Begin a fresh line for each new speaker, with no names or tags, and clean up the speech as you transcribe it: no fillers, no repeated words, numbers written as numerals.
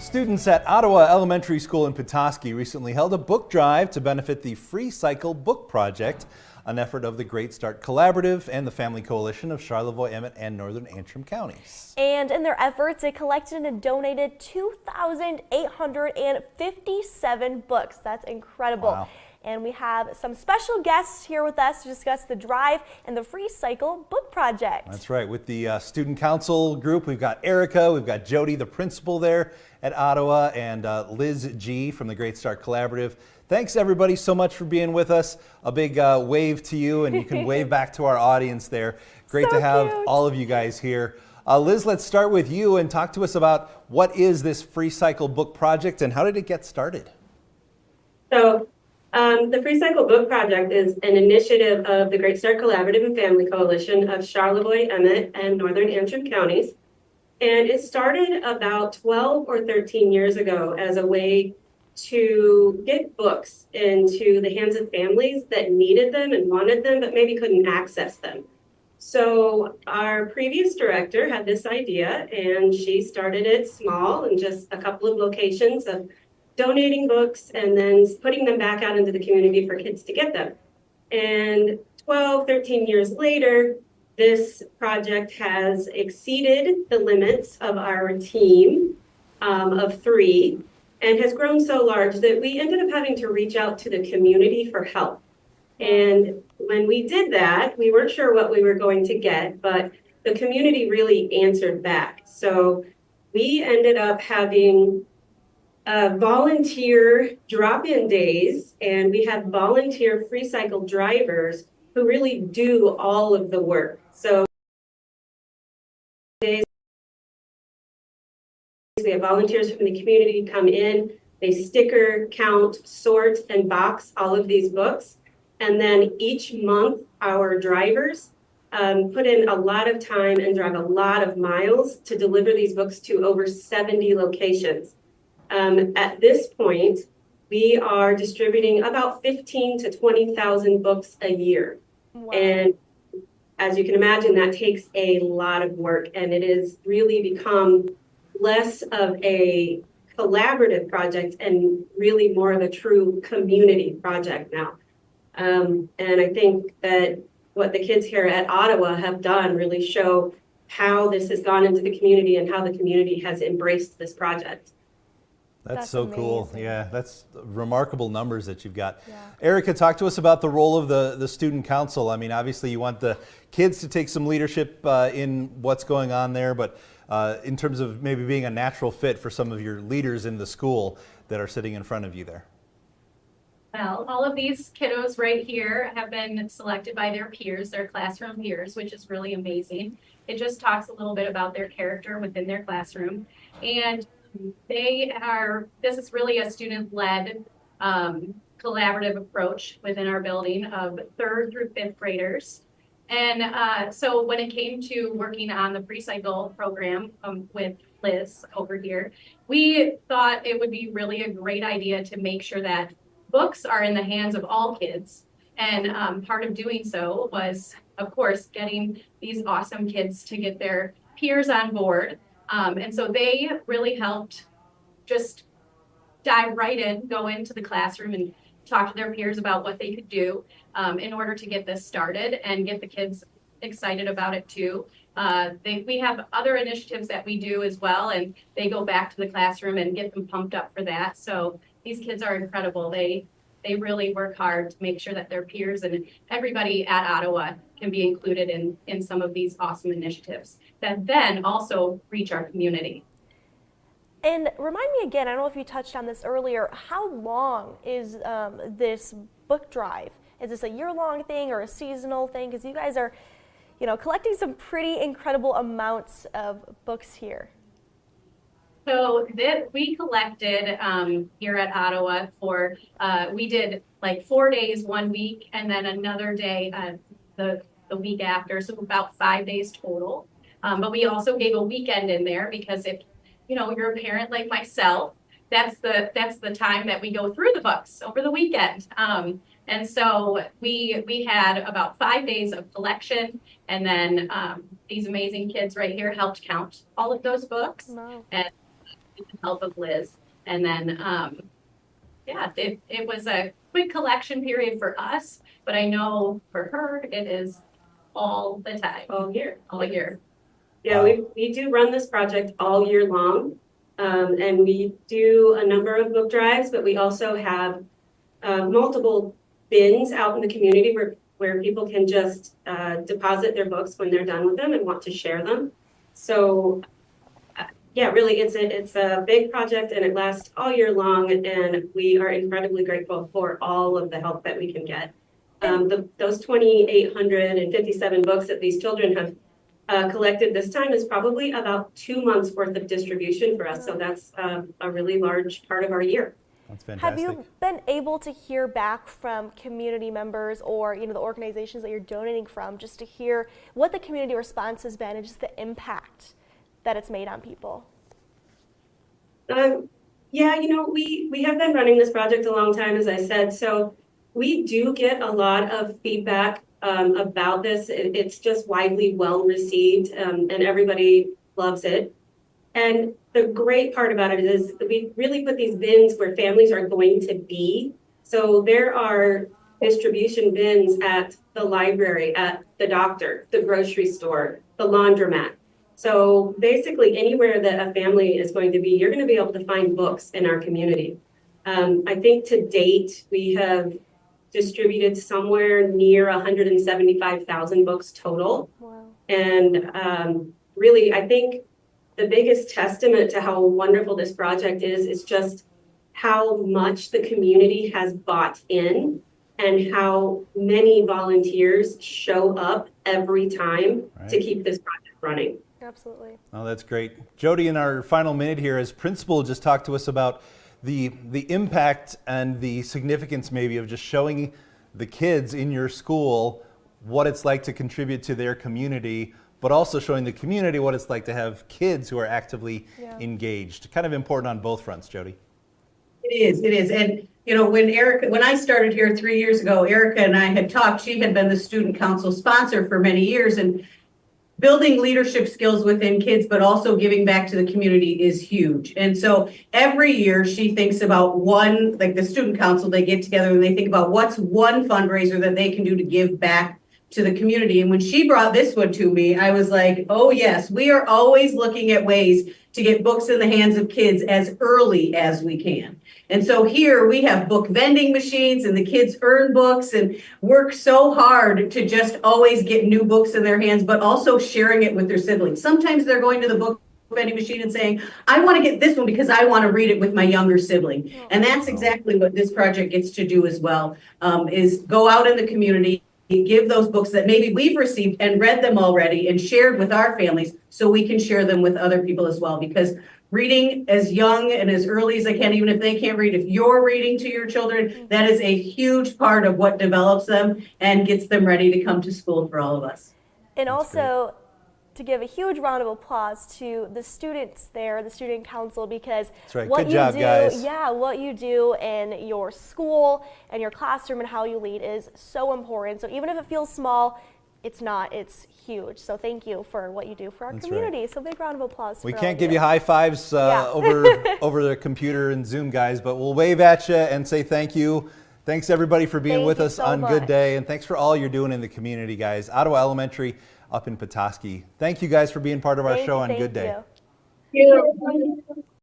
Students at Ottawa Elementary School in Petoskey recently held a book drive to benefit the Free Cycle Book Project, an effort of the Great Start Collaborative and the Family Coalition of Charlevoix, Emmett, and Northern Antrim counties.
And in their efforts, they collected and donated 2,857 books. That's incredible.
Wow.
And we have some special guests here with us to discuss the drive and the Free Cycle Book Project.
That's right. With the Student Council group, we've got Erica, we've got Jody, the principal there at Ottawa, and Liz G from the Great Start Collaborative. Thanks everybody so much for being with us. A big wave to you, and you can wave back to our audience there. Great
so
to have
cute.
all of you guys here. Liz, let's start with you and talk to us about what is this Free Cycle Book Project and how did it get started?
The Free Cycle Book Project is an initiative of the Great Start Collaborative and Family Coalition of Charlevoix, Emmett, and Northern Antrim counties. And it started about 12 or 13 years ago as a way to get books into the hands of families that needed them and wanted them, but maybe couldn't access them. So our previous director had this idea, and she started it small in just a couple of locations of donating books and then putting them back out into the community for kids to get them. And 12, 13 years later, this project has exceeded the limits of our team of 3 and has grown so large that we ended up having to reach out to the community for help. And when we did that, we weren't sure what we were going to get, but the community really answered back. So we ended up having volunteer drop-in days, and we have volunteer free cycle drivers who really do all of the work. So we have volunteers from the community come in, they sticker, count, sort, and box all of these books. And then each month, our drivers put in a lot of time and drive a lot of miles to deliver these books to over 70 locations. At this point, we are distributing about 15 to 20,000 books a year.
Wow.
And as you can imagine, that takes a lot of work, and it has really become less of a collaborative project and really more of a true community project now. And I think that what the kids here at Ottawa have done really show how this has gone into the community and how the community has embraced this project.
That's so
amazing.
cool. Yeah, that's remarkable numbers that you've got.
Yeah.
Erica, talk to us about the role of the Student Council. I mean, obviously you want the kids to take some leadership in what's going on there, but in terms of maybe being a natural fit for some of your leaders in the school that are sitting in front of you there.
Well, all of these kiddos right here have been selected by their peers, their classroom peers, which is really amazing. It just talks a little bit about their character within their classroom. And this is really a student-led collaborative approach within our building of 3rd through 5th graders. And so when it came to working on the Free Cycle program with Liz over here, we thought it would be really a great idea to make sure that books are in the hands of all kids. And part of doing so was, of course, getting these awesome kids to get their peers on board. And so they really helped just dive right in, go into the classroom and talk to their peers about what they could do in order to get this started and get the kids excited about it too. We have other initiatives that we do as well, and they go back to the classroom and get them pumped up for that. So these kids are incredible. They really work hard to make sure that their peers and everybody at Ottawa can be included in some of these awesome initiatives that then also reach our community.
And remind me again, I don't know if you touched on this earlier, how long is this book drive? Is this a year-long thing or a seasonal thing? Because you guys are, collecting some pretty incredible amounts of books here.
So we collected here at Ottawa we did like 4 days 1 week and then another day the week after, so about 5 days total. But we also gave a weekend in there because if you're a parent like myself, that's the time that we go through the books over the weekend. And so we had about 5 days of collection, and then these amazing kids right here helped count all of those books.
Wow.
And with the help of Liz. And then, yeah, it was a quick collection period for us, but I know for her, it is all the time.
All year.
All year.
Yeah, we do run this project all year long. And we do a number of book drives, but we also have multiple bins out in the community where people can just deposit their books when they're done with them and want to share them. So yeah, really, it's a big project and it lasts all year long, and we are incredibly grateful for all of the help that we can get. Those 2,857 books that these children have collected this time is probably about 2 months worth of distribution for us. So that's a really large part of our year.
That's fantastic.
Have you been able to hear back from community members or the organizations that you're donating from, just to hear what the community response has been and just the impact that it's made on people?
Yeah, we have been running this project a long time, as I said, so we do get a lot of feedback about this. It's just widely well received, and everybody loves it. And the great part about it is that we really put these bins where families are going to be. So there are distribution bins at the library, at the doctor, the grocery store, the laundromat. So basically anywhere that a family is going to be, you're going to be able to find books in our community. I think to date, we have distributed somewhere near 175,000 books total.
Wow.
And really, I think the biggest testament to how wonderful this project is just how much the community has bought in and how many volunteers show up every time to keep this project running.
Absolutely.
Oh, that's great. Jody, in our final minute here, as principal, just talk to us about the impact and the significance maybe of just showing the kids in your school what it's like to contribute to their community, but also showing the community what it's like to have kids who are actively engaged. Kind of important on both fronts, Jody.
It is. And when I started here 3 years ago, Erica and I had talked. She had been the student council sponsor for many years, and building leadership skills within kids, but also giving back to the community is huge. And so every year she thinks about one, like the student council, they get together and they think about what's one fundraiser that they can do to give back to the community. And when she brought this one to me, I was like, oh yes, we are always looking at ways to get books in the hands of kids as early as we can. And so here we have book vending machines, and the kids earn books and work so hard to just always get new books in their hands, but also sharing it with their siblings. Sometimes they're going to the book vending machine and saying, I want to get this one because I want to read it with my younger sibling. And that's exactly what this project gets to do as well, is go out in the community, give those books that maybe we've received and read them already and shared with our families, so we can share them with other people as well. Because reading as young and as early as they can, even if they can't read, if you're reading to your children, that is a huge part of what develops them and gets them ready to come to school for all of us.
And also to give a huge round of applause to the students there, the student council, because
That's right.
what
Good
you
job,
do,
guys.
what you do in your school and your classroom and how you lead is so important. So even if it feels small, it's not, it's huge. So thank you for what you do for our
That's
community.
right.
So big round of applause.
We
for
can't
all
give
of
you high fives over the computer and Zoom, guys, but we'll wave at you and say thank you. Thanks everybody for being
Thank
with
you
us
so
on Good
much.
Day, and thanks for all you're doing in the community, guys. Ottawa Elementary up in Petoskey. Thank you guys for being part of our show on Good Day.
You.